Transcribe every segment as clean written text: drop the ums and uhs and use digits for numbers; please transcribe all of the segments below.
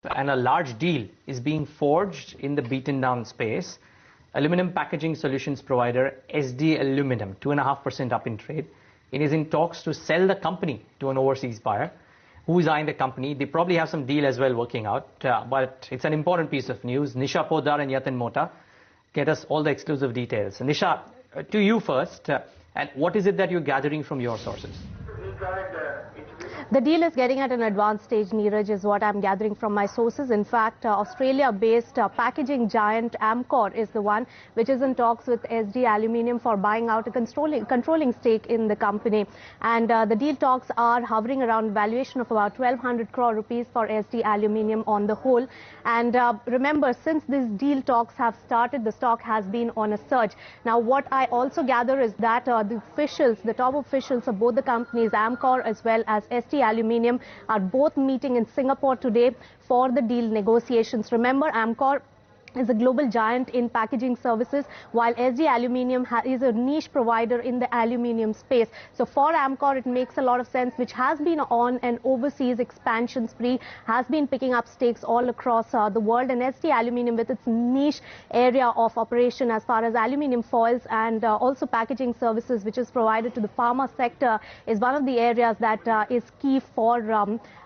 And a large deal is being forged in the beaten down space. Aluminum packaging solutions provider Ess Dee Aluminium, 2.5% up in trade. It is in talks to sell the company to an overseas buyer. Who is eyeing the company? They probably have some deal as well working out, but it's an important piece of news. Nisha Poddar and Yatin Mota get us all the exclusive details. Nisha, to you first, and what is it that you're gathering from your sources? The deal is getting at an advanced stage, Neeraj, is what I'm gathering from my sources. In fact, Australia-based packaging giant Amcor is the one which is in talks with Ess Dee Aluminium for buying out a controlling stake in the company. And the deal talks are hovering around valuation of about 1,200 crore rupees for Ess Dee Aluminium on the whole. And remember, since these deal talks have started, the stock has been on a surge. Now, what I also gather is that the top officials of both the companies, Amcor as well as Ess Dee Aluminium, are both meeting in Singapore today for the deal negotiations. Remember, Amcor is a global giant in packaging services, while Ess Dee Aluminium is a niche provider in the aluminium space. So for Amcor, it makes a lot of sense, which has been on an overseas expansion spree, has been picking up stakes all across the world. And Ess Dee Aluminium, with its niche area of operation as far as aluminium foils and also packaging services, which is provided to the pharma sector, is one of the areas that is key for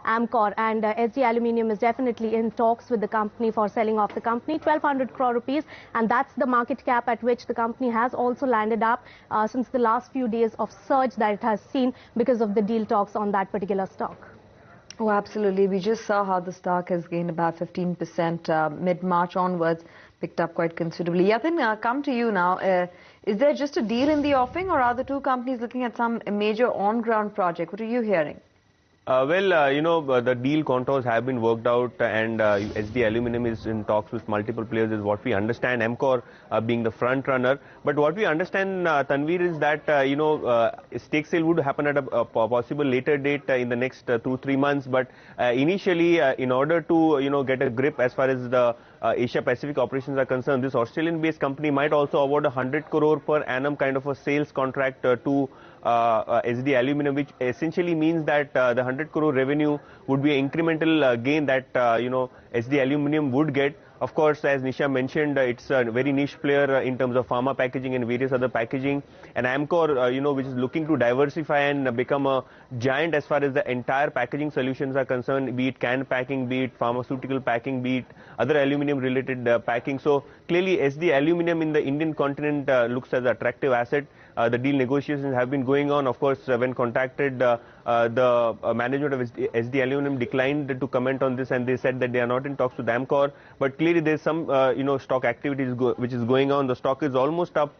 Amcor. And Ess Dee Aluminium is definitely in talks with the company for selling off the company. 1,200 crore rupees, and that's the market cap at which the company has also landed up since the last few days of surge that it has seen because of the deal talks on that particular stock. Oh, absolutely. We just saw how the stock has gained about 15% mid-March onwards, picked up quite considerably. Yatin, come to you now. Is there just a deal in the offing, or are the two companies looking at some major on-ground project? What are you hearing? The deal contours have been worked out, and Ess Dee Aluminium is in talks with multiple players, is what we understand, Amcor being the front runner. But what we understand, Tanveer, is that, stake sale would happen at a possible later date in the next 2-3 months. But initially, in order to, get a grip as far as the Asia-Pacific operations are concerned, this Australian-based company might also award 100 crore per annum kind of a sales contract to Ess Dee Aluminium, which essentially means that the 100 crore revenue would be an incremental gain that, Ess Dee Aluminium would get. Of course, as Nisha mentioned, it's a very niche player in terms of pharma packaging and various other packaging. And Amcor, which is looking to diversify and become a giant as far as the entire packaging solutions are concerned, be it can packing, be it pharmaceutical packing, be it other aluminium-related packing. So clearly, Ess Dee Aluminium in the Indian continent looks as an attractive asset. The deal negotiations have been going on. Of course, when contacted, the management of Ess Dee Aluminium declined to comment on this, and they said that they are not in talks with Amcor. But clearly, there's some, stock activities which is going on. The stock is almost up,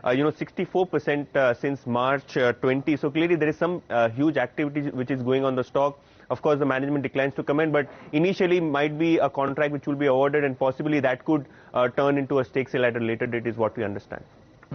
64% since March 20. So clearly, there is some huge activity which is going on the stock. Of course, the management declines to comment, but initially might be a contract which will be awarded, and possibly that could turn into a stake sale at a later date, is what we understand.